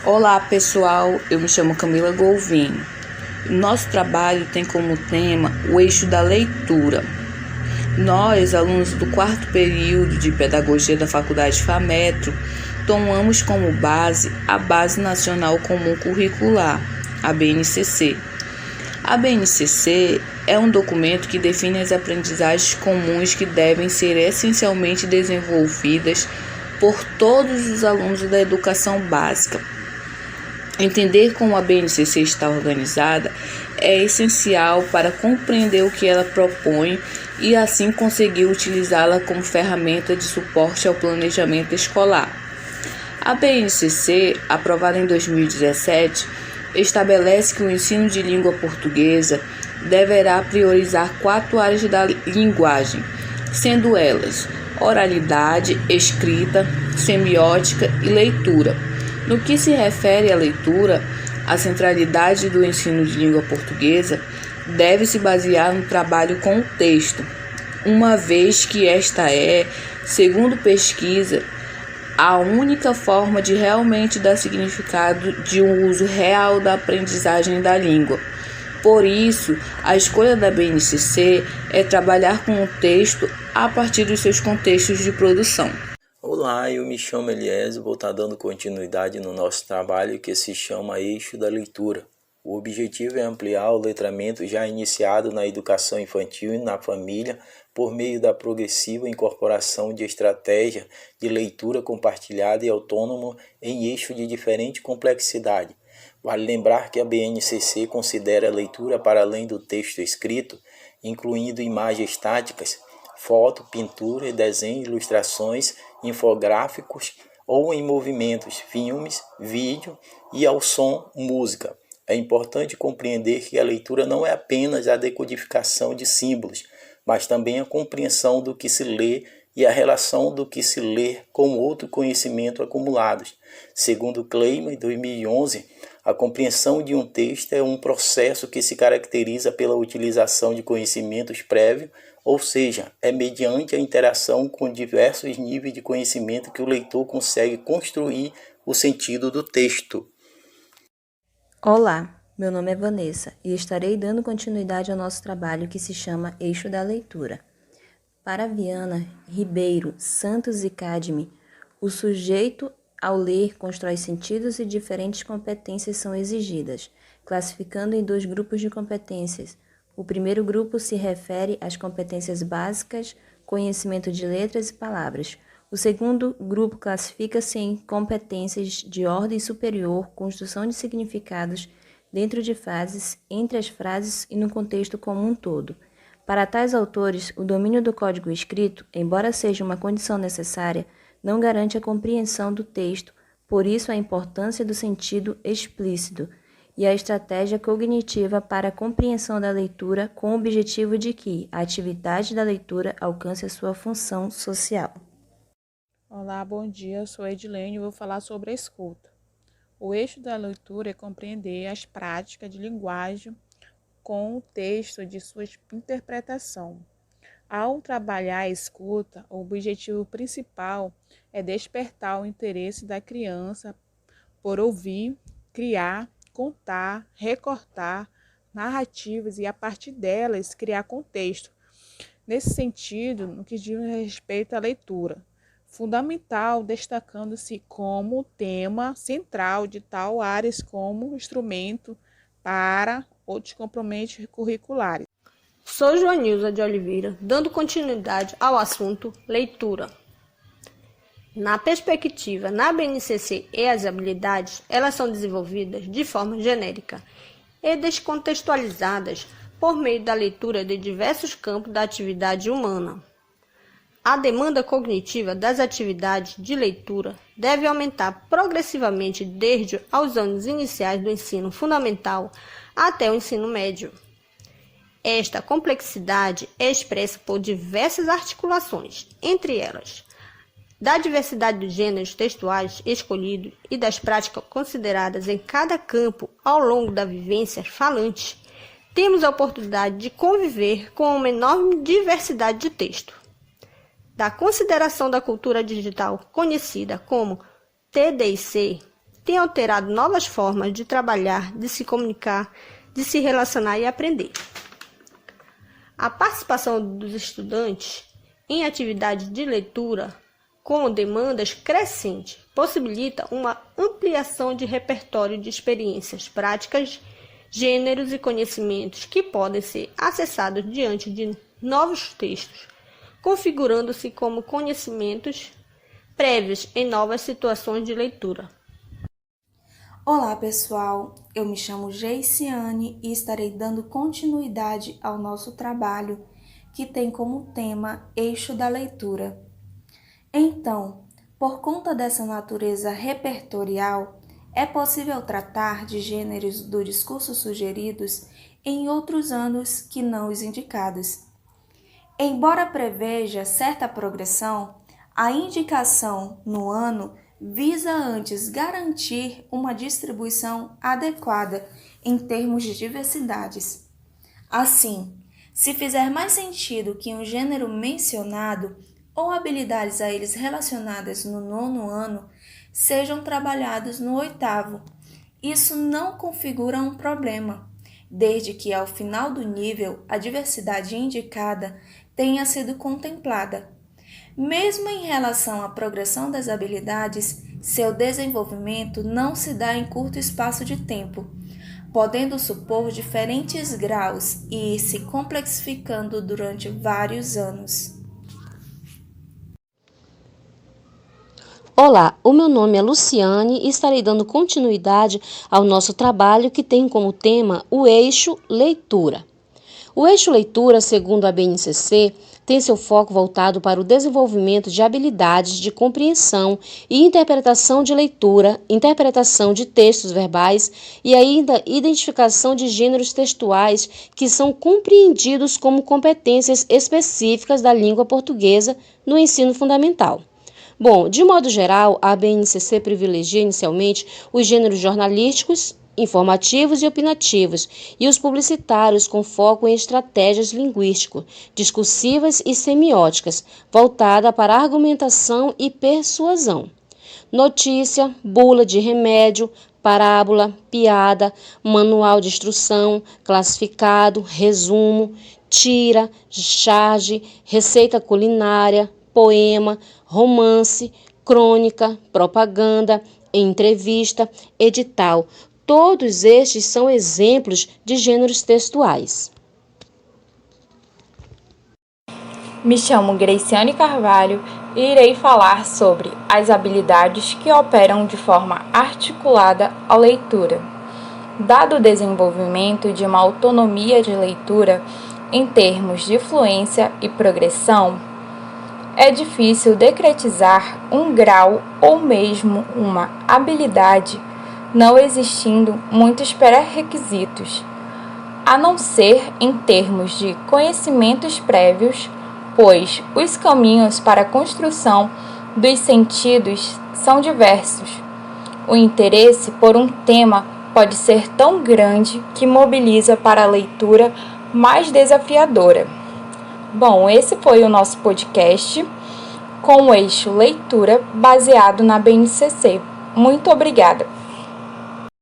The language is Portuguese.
Olá pessoal, eu me chamo Camila Golvin. Nosso trabalho tem como tema o eixo da leitura. Nós, alunos do 4º período de Pedagogia da Faculdade FAMetro, tomamos como base a Base Nacional Comum Curricular, a BNCC. A BNCC é um documento que define as aprendizagens comuns que devem ser essencialmente desenvolvidas por todos os alunos da educação básica. Entender como a BNCC está organizada é essencial para compreender o que ela propõe e assim conseguir utilizá-la como ferramenta de suporte ao planejamento escolar. A BNCC, aprovada em 2017, estabelece que o ensino de língua portuguesa deverá priorizar 4 áreas da linguagem, sendo elas oralidade, escrita, semiótica e leitura. No que se refere à leitura, a centralidade do ensino de língua portuguesa deve se basear no trabalho com o texto, uma vez que esta é, segundo pesquisa, a única forma de realmente dar significado de um uso real da aprendizagem da língua. Por isso, a escolha da BNCC é trabalhar com o texto a partir dos seus contextos de produção. Olá, eu me chamo Eliezer, vou estar dando continuidade no nosso trabalho que se chama Eixo da Leitura. O objetivo é ampliar o letramento já iniciado na educação infantil e na família por meio da progressiva incorporação de estratégia de leitura compartilhada e autônoma em eixo de diferente complexidade. Vale lembrar que a BNCC considera a leitura para além do texto escrito, incluindo imagens estáticas, foto, pintura, desenho, ilustrações, infográficos ou em movimentos, filmes, vídeo e ao som, música. É importante compreender que a leitura não é apenas a decodificação de símbolos, mas também a compreensão do que se lê e a relação do que se lê com outro conhecimento acumulados. Segundo Kleiman, em 2011, a compreensão de um texto é um processo que se caracteriza pela utilização de conhecimentos prévios, ou seja, é mediante a interação com diversos níveis de conhecimento que o leitor consegue construir o sentido do texto. Olá, meu nome é Vanessa e estarei dando continuidade ao nosso trabalho que se chama Eixo da Leitura. Para Viana, Ribeiro, Santos e Cadme, o sujeito ao ler constrói sentidos e diferentes competências são exigidas, classificando em 2 grupos de competências. O primeiro grupo se refere às competências básicas, conhecimento de letras e palavras. O segundo grupo classifica-se em competências de ordem superior, construção de significados dentro de frases, entre as frases e no contexto como um todo. Para tais autores, o domínio do código escrito, embora seja uma condição necessária, não garante a compreensão do texto, por isso a importância do sentido explícito e a estratégia cognitiva para a compreensão da leitura com o objetivo de que a atividade da leitura alcance a sua função social. Olá, bom dia, eu sou Edilene e vou falar sobre a escuta. O eixo da leitura é compreender as práticas de linguagem com o texto de sua interpretação. Ao trabalhar a escuta, o objetivo principal é despertar o interesse da criança por ouvir, criar, contar, recortar narrativas e, a partir delas, criar contexto. Nesse sentido, no que diz respeito à leitura, fundamental, destacando-se como tema central de tal áreas como instrumento para outros compromissos curriculares. Sou Joanilza de Oliveira, dando continuidade ao assunto leitura. Na perspectiva, na BNCC e as habilidades, elas são desenvolvidas de forma genérica e descontextualizadas por meio da leitura de diversos campos da atividade humana. A demanda cognitiva das atividades de leitura deve aumentar progressivamente desde os anos iniciais do ensino fundamental até o ensino médio. Esta complexidade é expressa por diversas articulações, entre elas, da diversidade dos gêneros textuais escolhidos e das práticas consideradas em cada campo ao longo da vivência falante, temos a oportunidade de conviver com uma enorme diversidade de texto. Da consideração da cultura digital, conhecida como TDC, tem alterado novas formas de trabalhar, de se comunicar, de se relacionar e aprender. A participação dos estudantes em atividades de leitura com demandas crescentes possibilita uma ampliação de repertório de experiências práticas, gêneros e conhecimentos que podem ser acessados diante de novos textos, configurando-se como conhecimentos prévios em novas situações de leitura. Olá pessoal, eu me chamo Geiciane e estarei dando continuidade ao nosso trabalho que tem como tema Eixo da Leitura. Então, por conta dessa natureza repertorial, é possível tratar de gêneros do discurso sugeridos em outros anos que não os indicados. Embora preveja certa progressão, a indicação no ano visa antes garantir uma distribuição adequada em termos de diversidades. Assim, se fizer mais sentido que um gênero mencionado ou habilidades a eles relacionadas no 9º ano sejam trabalhados no 8º, isso não configura um problema, desde que ao final do nível a diversidade indicada tenha sido contemplada. Mesmo em relação à progressão das habilidades, seu desenvolvimento não se dá em curto espaço de tempo, podendo supor diferentes graus e ir se complexificando durante vários anos. Olá, o meu nome é Luciane e estarei dando continuidade ao nosso trabalho que tem como tema o eixo leitura. O eixo leitura, segundo a BNCC, tem seu foco voltado para o desenvolvimento de habilidades de compreensão e interpretação de leitura, interpretação de textos verbais e ainda identificação de gêneros textuais que são compreendidos como competências específicas da língua portuguesa no ensino fundamental. Bom, de modo geral, a BNCC privilegia inicialmente os gêneros jornalísticos, informativos e opinativos, e os publicitários com foco em estratégias linguísticas, discursivas e semióticas, voltada para argumentação e persuasão. Notícia, bula de remédio, parábola, piada, manual de instrução, classificado, resumo, tira, charge, receita culinária, poema, romance, crônica, propaganda, entrevista, edital. Todos estes são exemplos de gêneros textuais. Me chamo Graciane Carvalho e irei falar sobre as habilidades que operam de forma articulada à leitura. Dado o desenvolvimento de uma autonomia de leitura em termos de fluência e progressão, é difícil decretizar um grau ou mesmo uma habilidade, não existindo muitos pré-requisitos, a não ser em termos de conhecimentos prévios, pois os caminhos para a construção dos sentidos são diversos. O interesse por um tema pode ser tão grande que mobiliza para a leitura mais desafiadora. Bom, esse foi o nosso podcast com o eixo leitura baseado na BNCC. Muito obrigada!